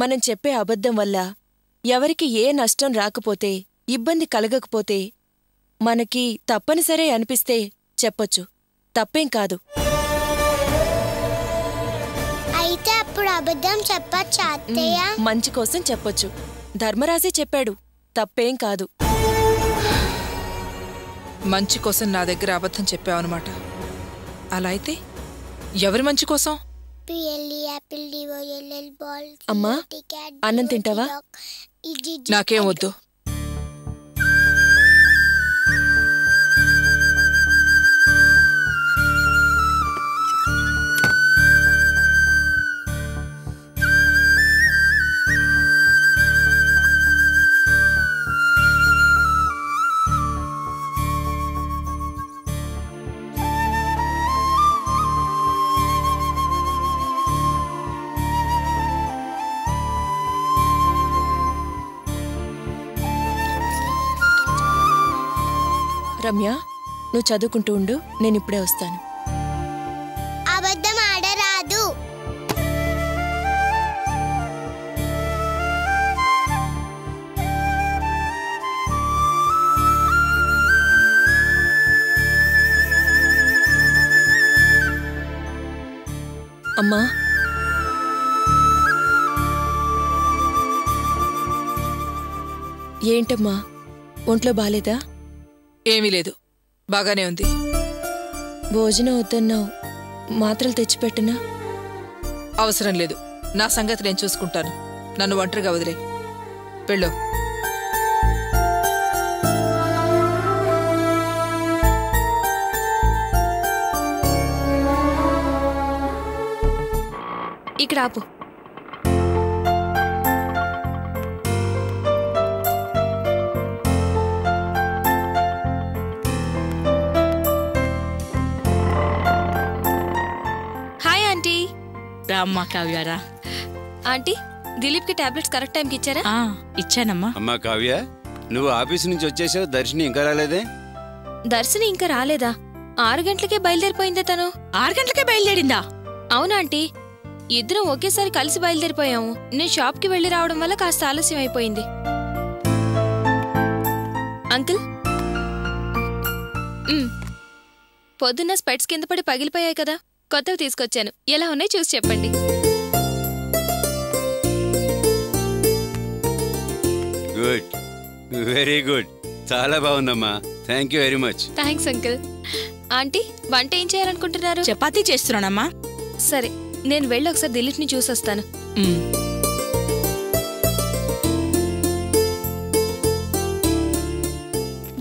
మనం చెప్పే అబద్ధం వల్ల ఎవరికి ఏ నష్టం రాకపోతే ఇబ్బంది కలగకపోతే మనకి తప్పనిసరే అనిపిస్తే చెప్పొచ్చు, తప్పేం కాదు. అయితే అప్పుడు అబద్ధం చెప్పొచ్చా అత్తయ్య? మంచి కోసం చెప్పొచ్చు. ధర్మరాజే చెప్పాడు, తప్పేం కాదు. మంచి కోసం నా దగ్గర అబద్ధం చెప్పావన్నమాట. అలా అయితే ఎవరి మంచి కోసం? అమ్మా, అన్నం తింటావా? నాకేం వద్దు. రమ్య, నువ్వు చదువుకుంటూ ఉండు, నేనిప్పుడే వస్తాను. అబద్ధం ఆడరాదు. అమ్మా, ఏంటమ్మా, ఒంట్లో బాలేదా? ఏమీ లేదు, బాగానే ఉంది. భోజనం వద్దన్నావు, మాత్రలు తెచ్చిపెట్టనా? అవసరం లేదు, నా సంగతి నేను చూసుకుంటాను. నన్ను ఒంటరిగా వదిలే. వెళ్ళు. ఇక్కడ ఆపు. అమ్మా కావ్యారా. ఆంటీ, దిలీప్ కి టాబ్లెట్స్ కరెక్ట్ టైంకి ఇచ్చారా? ఇచ్చానమ్మా. అమ్మా కావ్య, నువ్వు ఆఫీస్ నుంచి వచ్చేసావు, దర్శిని ఇంకా రాలేదే? దర్శిని ఇంకా రాలేదా? 6 గంటలకే బయలుదేరిపోయిందే తను. 6 గంటలకే బయలుదేరిందా? అవునా ఆంటీ, ఇద్దరం ఒకేసారి కలిసి బయలుదేరిపోయాము. నేను షాప్కి వెళ్లి రావడం వల్ల కాస్త ఆలస్యం అయిపోయింది. అంకుల్, పొద్దున్న స్పెట్స్ కింద పడి పగిలిపోయాయి కదా, కొత్తవి తీసుకొచ్చాను. ఎలా ఉన్నాయి చూసి చెప్పండి. గుడ్, వెరీ గుడ్, చాలా బాగుందమ్మా. Thank you very much. Thanks uncle. Aunty, వంట ఏం చేయాలనుకుంటున్నారు? చపాతీ చేస్తున్నానమ్మా. సరే, నేను వెళ్ళి ఒకసారి దిలీప్ ని చూసొస్తాను.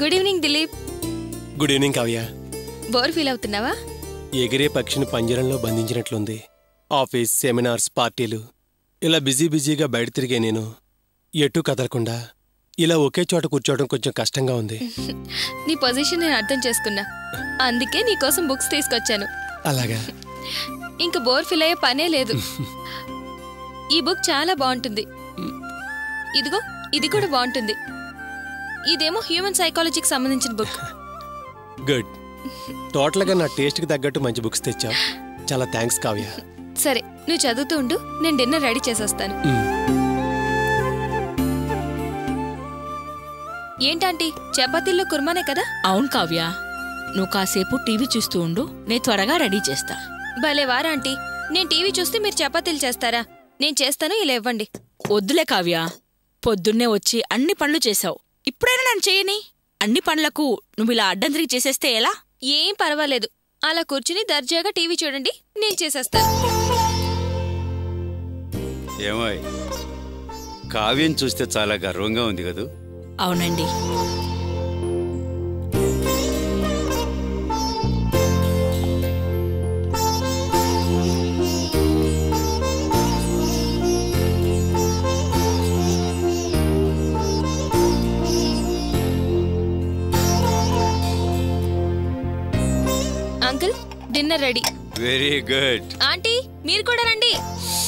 Good evening Dilip. Good evening Kavya. Bore feel అవుతున్నావా? ఎగిరే పక్షిని పంజరంలో బంధించినట్లుంది. ఆఫీస్, సెమినార్స్, పార్టీలు, ఇలా బిజీగా బయట తిరిగే నేను ఎటూ కదలకుండా ఇలా ఒకే చోట కూర్చోవడం కొంచెం కష్టంగా ఉంది. నీ పొజిషన్ నేను అర్థం చేసుకున్నా, అందుకే నీకోసం బుక్స్ తీసుకొచ్చాను. అలాగా? ఇంక బోర్ ఫీల్ అయ్యే పనే లేదు. ఈ బుక్ చాలా బాగుంటుంది. ఇదిగో, ఇది కూడా బాగుంటుంది. ఇదేమో హ్యూమన్ సైకాలజీకి సంబంధించిన బుక్. గుడ్. టోటల్గా నా టేస్ట్కి తగ్గట్టు మంచి బుక్స్ తెచ్చావు. చాలా థ్యాంక్స్ కావ్య. సరే, నువ్వు చదువుతూ ఉండు, నేను డిన్నర్ రెడీ చేసేస్తాను. ఏంటంటీ, చపాతీల్లో కుర్మానే కదా? అవును కావ్య, నువ్వు కాసేపు టీవీ చూస్తూ ఉండు, నేను త్వరగా రెడీ చేస్తా. భలే వారాంటీ, నేను టీవీ చూస్తే మీరు చపాతీలు చేస్తారా? నేను చేస్తాను, ఇలా ఇవ్వండి. వద్దులే కావ్య, పొద్దున్నే వచ్చి అన్ని పనులు చేశావు, ఇప్పుడైనా నన్ను చేయని. అన్ని పనులకు నువ్వు ఇలా అడ్డం తిరిగి చేసేస్తే ఎలా? ఏం పర్వాలేదు, అలా కూర్చుని దర్జాగా టీవీ చూడండి, నేను చేసేస్తాను. ఏమోయ్, కావ్యం చూస్తే చాలా గర్వంగా ఉంది కదూ? అవునండి. Uncle, dinner ready. Very good. Aunty, మీరు కూడా రండి.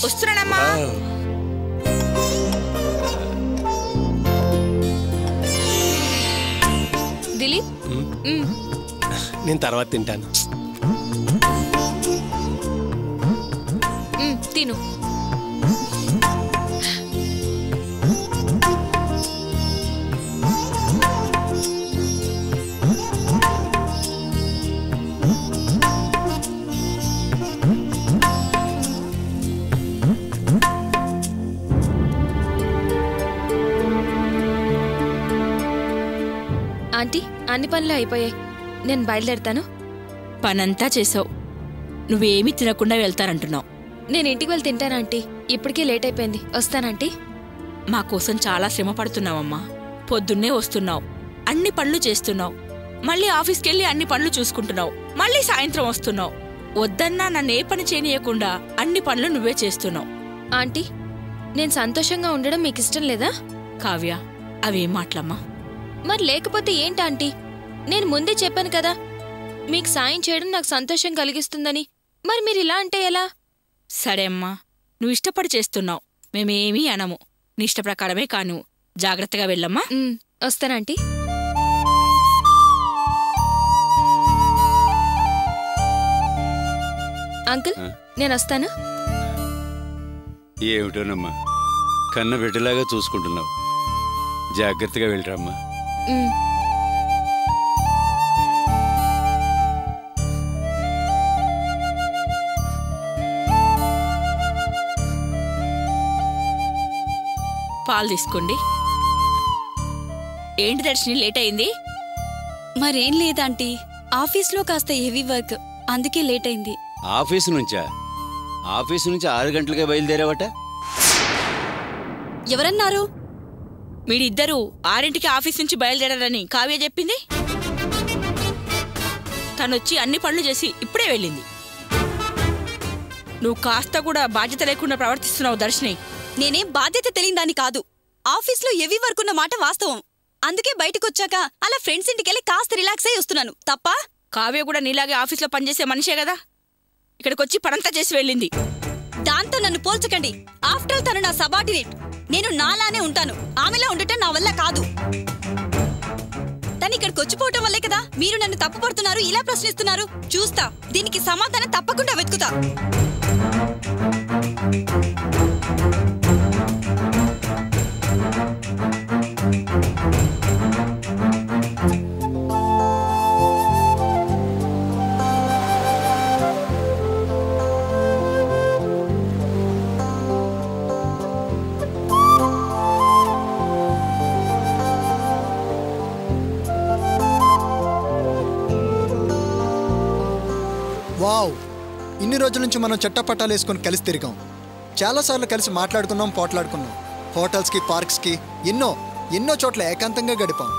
వస్తున్నానమ్మా. దిలీప్, నేను తర్వాత తింటాను. తిను. ఆంటీ అన్ని పనులు అయిపోయాయి, నేను బయలుదేరుతాను. పనంతా చేసావు, నువ్వేమీ తినకుండా వెళ్తానంటున్నావు. నేను ఇంటికి వెళ్ళి తింటాను ఆంటీ, ఇప్పటికే లేట్ అయిపోయింది. వస్తానంటీ. మా కోసం చాలా శ్రమ పడుతున్నావమ్మా. పొద్దున్నే వస్తున్నావు, అన్ని పనులు చేస్తున్నావు, మళ్ళీ ఆఫీస్కెళ్ళి అన్ని పనులు చూసుకుంటున్నావు, మళ్ళీ సాయంత్రం వస్తున్నావు. వద్దన్నా నన్నే పని చేయనీయకుండా అన్ని పనులు నువ్వే చేస్తున్నావు. ఆంటీ, నేను సంతోషంగా ఉండడం మీకు ఇష్టం లేదా? కావ్య, అవేం మాటలమ్మా? మరి లేకపోతే ఏంటాంటీ? నేను ముందే చెప్పాను కదా మీకు సాయం చేయడం నాకు సంతోషం కలిగిస్తుందని. మరి మీరు ఇలా అంటే ఎలా? సరే అమ్మా, నువ్వు ఇష్టపడి చేస్తున్నావు, మేమేమీ అనము. నీ ఇష్ట ప్రకారమే కాను. జాగ్రత్తగా వెళ్ళమ్మా. వస్తానంటీ. అంకుల్, నేను వస్తాను. ఏమిటోనమ్మా, కన్న బిడ్డలాగా చూసుకుంటున్నావు. జాగ్రత్తగా వెళ్ళిరమ్మా. పాలు తీసుకోండి. ఏంటి దర్శిని, లేట్ అయింది? మరేం లేదాంటీ, ఆఫీస్లో కాస్త హెవీ వర్క్, అందుకే లేట్ అయింది. ఆఫీసు నుంచి 6 గంటలకే బయలుదేరావట? ఎవరన్నారు? మీరిద్దరూ 6ంటికి ఆఫీస్ నుంచి బయలుదేరారని కావ్య చెప్పింది. తనొచ్చి అన్ని పనులు చేసి ఇప్పుడే వెళ్ళింది. నువ్వు కాస్త కూడా బాధ్యత లేకుండా ప్రవర్తిస్తున్నావు దర్శిని. నేనేం బాధ్యత తెలియదాన్ని కాదు. ఆఫీస్లో హెవీ వర్క్ ఉన్న మాట వాస్తవం. అందుకే బయటకొచ్చాక అలా ఫ్రెండ్స్ ఇంటికెళ్ళి కాస్త రిలాక్స్ అయి వస్తున్నాను. తప్ప? కావ్య కూడా నీలాగే ఆఫీస్లో పనిచేసే మనిషే కదా, ఇక్కడికొచ్చి పనంతా చేసి వెళ్ళింది. దాంతో నన్ను పోల్చకండి. ఆఫ్టర్ ఆల్ తను నా సబార్డినేట్. నేను నాలానే ఉంటాను, ఆమెలా ఉండటం నా వల్ల కాదు. తను ఇక్కడికి వచ్చిపోవటం వల్లే కదా మీరు నన్ను తప్పుపడుతున్నారు, ఇలా ప్రశ్నిస్తున్నారు. చూస్తా, దీనికి సమాధానం తప్పకుండా వెతుకుతా. వావ్, ఇన్ని రోజుల నుంచి మనం చట్టపట్టాలు వేసుకొని కలిసి తిరిగాం. చాలాసార్లు కలిసి మాట్లాడుకున్నాం, పోట్లాడుకున్నాం. హోటల్స్కి, పార్క్స్కి, ఎన్నో చోట్ల ఏకాంతంగా గడిపాం.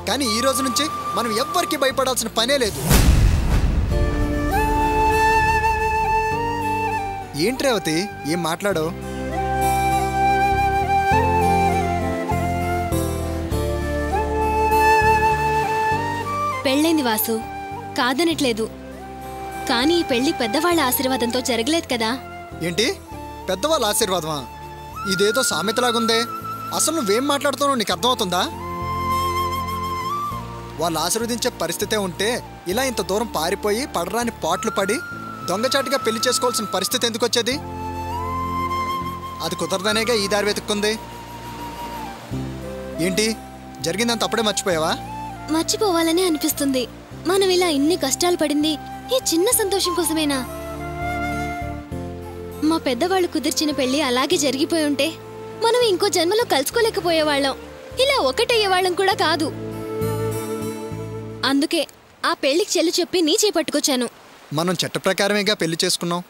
కానీ ఈ రోజు నుంచి మనం ఎవ్వరికీ భయపడాల్సిన పనే లేదు. ఏంటి రేవతి, ఏం మాట్లాడో? పెళ్ళైంది వాసు, కాదనట్లేదు. కానీ ఈ పెళ్లి పెద్దవాళ్ల ఆశీర్వాదంతో జరగలేదు కదా. ఏంటి పెద్దవాళ్ళ ఆశీర్వాదమా? ఇదేదో సామెతలాగుందే. అసలు నువ్వేం మాట్లాడుతున్నావు నీకు అర్థమవుతుందా? వాళ్ళు ఆశీర్వదించే పరిస్థితే ఉంటే ఇలా ఇంత దూరం పారిపోయి పడరాని పాటలు పడి దొంగచాటుగా పెళ్లి చేసుకోవాల్సిన పరిస్థితి ఎందుకు వచ్చేది? అది కుదరదనేగా ఈ దారి వెతుక్కుంది. ఏంటి జరిగిందంత అప్పుడే మర్చిపోయావా? మర్చిపోవాలనే అనిపిస్తుంది. మనం ఇలా ఇన్ని కష్టాలు పడింది ఈ చిన్న సంతోషం కోసమేనా? మా పెద్దవాళ్ళు కుదిర్చిన పెళ్లి అలాగే జరిగిపోయి ఉంటే మనం ఇంకో జన్మలో కలుసుకోలేకపోయేవాళ్ళం, ఇలా ఒకటయ్యేవాళ్ళం కూడా కాదు. అందుకే ఆ పెళ్లికి చెల్లు చెప్పి నీ చేపట్టుకొచ్చాను. మనం చట్ట ప్రకారమేగా పెళ్లి చేసుకున్నాం.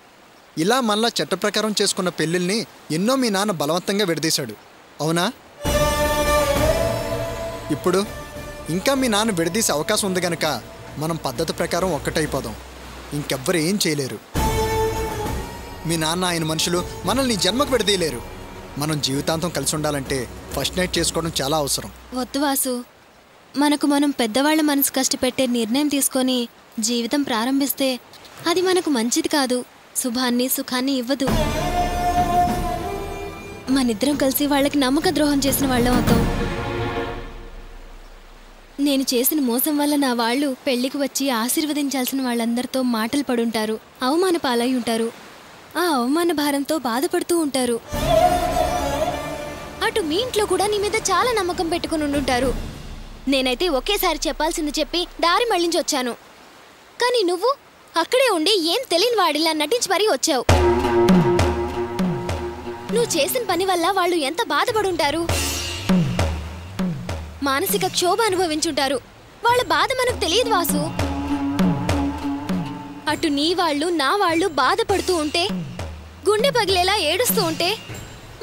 ఇలా మళ్ళా చట్ట ప్రకారం చేసుకున్న పెళ్లిల్ని ఎన్నో మీ నాన్న బలవంతంగా విడదీశాడు, అవునా? ఇప్పుడు ఇంకా మీ నాన్న విడదీసే అవకాశం ఉంది గనక మనం పద్ధతి ప్రకారం ఒక్కటైపోదాం. ఇంకెవ్వరు ఏం చేయలేరు. మీ నాన్న ఆయన మనుషులు మనల్ని జన్మకు విడదీయలేరు. మనం జీవితాంతం కలిసి ఉండాలంటే ఫస్ట్ నైట్ చేసుకోవడం చాలా అవసరం. వద్దు వాసు, మనకు మనం పెద్దవాళ్ల మనసు కష్టపెట్టే నిర్ణయం తీసుకొని జీవితం ప్రారంభిస్తే అది మనకు మంచిది కాదు, శుభాన్ని సుఖాన్ని ఇవ్వదు. మనిద్దరం కలిసి వాళ్ళకి నమ్మక ద్రోహం చేసిన వాళ్ళం అవుతాం. నేను చేసిన మోసం వల్ల నా వాళ్ళు పెళ్లికి వచ్చి ఆశీర్వదించాల్సిన వాళ్ళందరితో మాటలు పడుంటారు, అవమాన పాలై ఉంటారు. ఆ అవమాన భారంతో బాధపడుతూ ఉంటారు. అటు మీ ఇంట్లో కూడా నీ మీద చాలా నమ్మకం పెట్టుకుని ఉండుంటారు. నేనైతే ఒకేసారి చెప్పాల్సింది చెప్పి దారి మళ్లించి వచ్చాను. కానీ నువ్వు అక్కడే ఉండి ఏం తెలియని వాడిలా నటించి మరీ వచ్చావు. నువ్వు చేసిన పని వల్ల వాళ్ళు ఎంత బాధపడుంటారు, మానసిక క్షోభ అనుభవించుంటారు. వాళ్ళ బాధ మనకు తెలియదు వాసు. అటు నీ వాళ్ళు నా వాళ్ళు బాధపడుతూ ఉంటే, గుండె పగిలేలా ఏడుస్తూ ఉంటే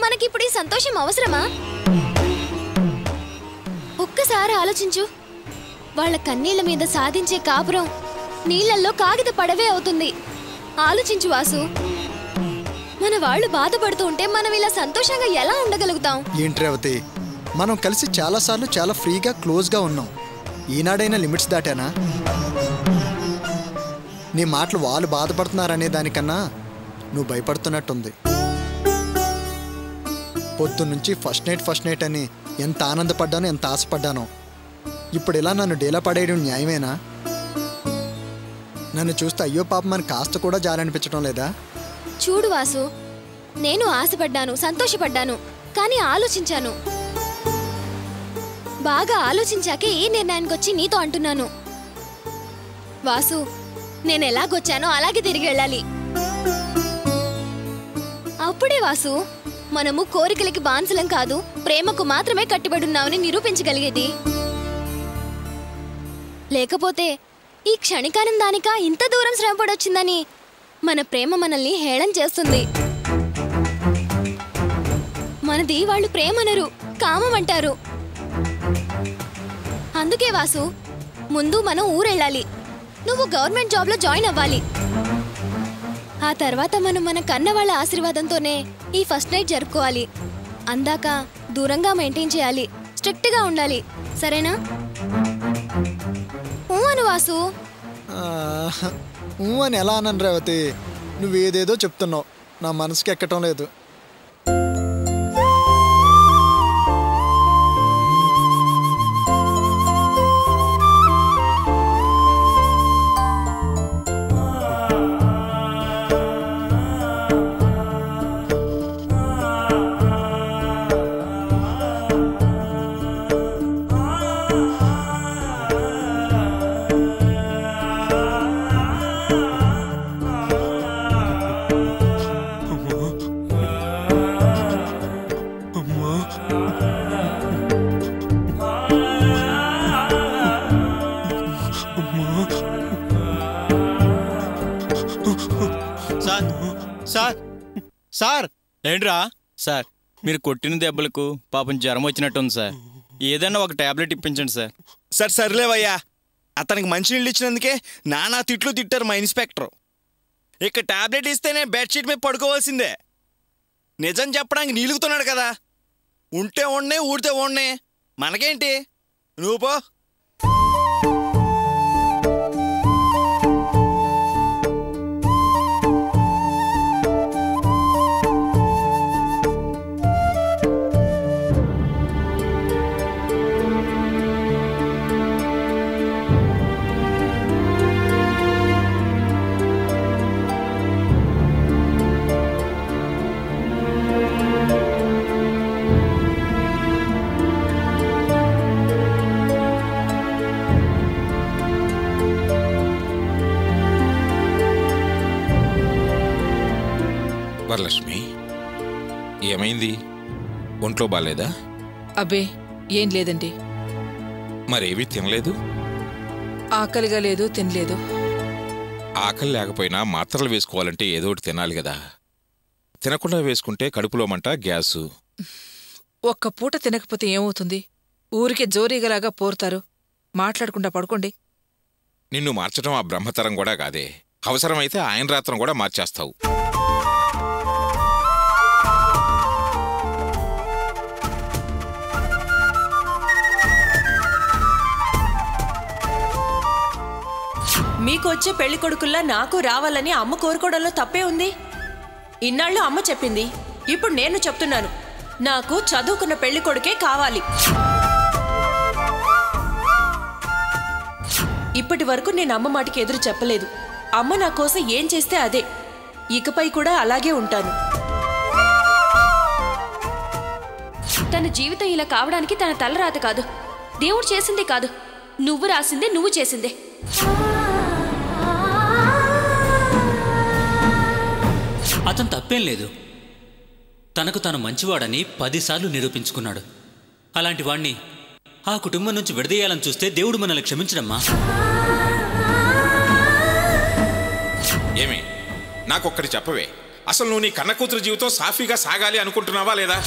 మనకిప్పుడు ఈ సంతోషం అవసరమా? ఒక్కసారి ఆలోచించు. వాళ్ళ కన్నీళ్ల మీద సాధించే కాపురం నీళ్లల్లో కాగిత పడవే అవుతుంది. ఆలోచించు వాసు. మన వాళ్ళు బాధపడుతూ ఉంటే మనం ఇలా సంతోషంగా ఎలా ఉండగలుగుతాం? ఏంటి రేవతి, మనం కలిసి చాలాసార్లు చాలా ఫ్రీగా క్లోజ్గా ఉన్నాం. ఈనాడైనా లిమిట్స్ దాటానా? నీ మాటలు వాళ్ళు బాధపడుతున్నారనే దానికన్నా నువ్వు భయపడుతున్నట్టుంది. పొద్దున్నుంచి ఫస్ట్ నైట్ అని ఎంత ఆనందపడ్డానో, ఎంత ఆశపడ్డానో. ఇప్పుడు ఇలా నన్ను డేలా పడేయడం న్యాయమేనా? నన్ను చూస్తే అయ్యో పాపమని కాస్త కూడా జాలనిపించడం లేదా? చూడు వాసు, నేను ఆశపడ్డాను, సంతోషపడ్డాను, కానీ ఆలోచించాను. బాగా ఆలోచించాకే ఈ నిర్ణయానికి వచ్చి నీతో అంటున్నాను. వాసు, నేను ఎలాగొచ్చానో అలాగే తిరిగి వెళ్ళాలి. అప్పుడే వాసు మనము కోరికలకి బాన్సలం కాదు, ప్రేమకు మాత్రమే కట్టుబడున్నామని నిరూపించగలిగేది. లేకపోతే ఈ క్షణికానందానిక ఇంత దూరం శ్రమపడొచ్చిందని మన ప్రేమ మనల్ని హేళన చేస్తుంది. మనది వాళ్ళు ప్రేమనరు, కామం అంటారు. అందుకే వాసు, ముందు మనం ఊరెళ్ళాలి. నువ్వు గవర్నమెంట్ జాబ్లో జాయిన్ అవ్వాలి. ఆ తర్వాత మనం మన కన్న వాళ్ళ ఆశీర్వాదంతోనే ఈ ఫస్ట్ నైట్ జరుపుకోవాలి. అందాక దూరంగా మెయింటైన్ చేయాలి, స్ట్రిక్ట్గా ఉండాలి. సరేనా? అను వాసు. అని ఎలా అన్నాను రేవతి? నువ్వేదేదో చెప్తున్నావు, నా మనసుకి ఎక్కటం లేదు. సార్ ఏంట్రా సార్, మీరు కొట్టిన దెబ్బలకు పాపం జ్వరం వచ్చినట్టుంది సార్. ఏదైనా ఒక టాబ్లెట్ ఇప్పించండి సార్. సార్ సర్లేవయ్యా, అతనికి మంచినీళ్ళు ఇచ్చినందుకే నానా తిట్లు తిట్టారు మా ఇన్స్పెక్టర్. ఇక టాబ్లెట్ ఇస్తేనే బెడ్షీట్ మీద పడుకోవాల్సిందే. నిజం చెప్పడానికి నీలుగుతున్నాడు కదా. ఉంటే ఉండే, ఊడితే ఉండే, మనకేంటి? నువ్వు పో. వరలక్ష్మి, ఏమైంది? ఒంట్లో బాలేదా? అబ్బే ఏం లేదండి. మరేవి తినలేదు? ఆకలిగా లేదు, తినలేదు. ఆకలి లేకపోయినా మాత్రలు వేసుకోవాలంటే ఏదో ఒకటి తినాలి కదా. తినకుండా వేసుకుంటే కడుపులో మంట, గ్యాసు. ఒక్క పూట తినకపోతే ఏమవుతుంది? ఊరికే జోరీగలాగా పోరుతారు. మాట్లాడకుండా పడుకోండి. నిన్ను మార్చడం ఆ బ్రహ్మతరం కూడా కాదే. అవసరమైతే ఆయన రాత్రం కూడా మార్చేస్తావు. మీకు వచ్చే పెళ్లి కొడుకుల్లా నాకు రావాలని అమ్మ కోరుకోవడంలో తప్పే ఉంది. ఇన్నాళ్ళు అమ్మ చెప్పింది, ఇప్పుడు నేను చెప్తున్నాను. నాకు చదువుకున్న పెళ్లి కొడుకే కావాలి. ఇప్పటి వరకు నేను అమ్మ మాటకి ఎదురు చెప్పలేదు. అమ్మ నా కోసం ఏం చేస్తే అదే. ఇకపై కూడా అలాగే ఉంటాను. తన జీవితం ఇలా కావడానికి తన తలరాత కాదు, దేవుడు చేసిందే కాదు, నువ్వు రాసిందే, నువ్వు చేసిందే. అతను తప్పేం లేదు. తనకు తాను మంచివాడని 10 సార్లు నిరూపించుకున్నాడు. అలాంటి వాణ్ణి ఆ కుటుంబం నుంచి విడదీయాలని చూస్తే దేవుడు మనల్ని క్షమించడమ్మా. ఏమి నాకొక్కటి చెప్పవే, అసలు నువ్వు నీ కన్న కూతురు జీవితం సాఫీగా సాగాలి అనుకుంటున్నావా లేదా?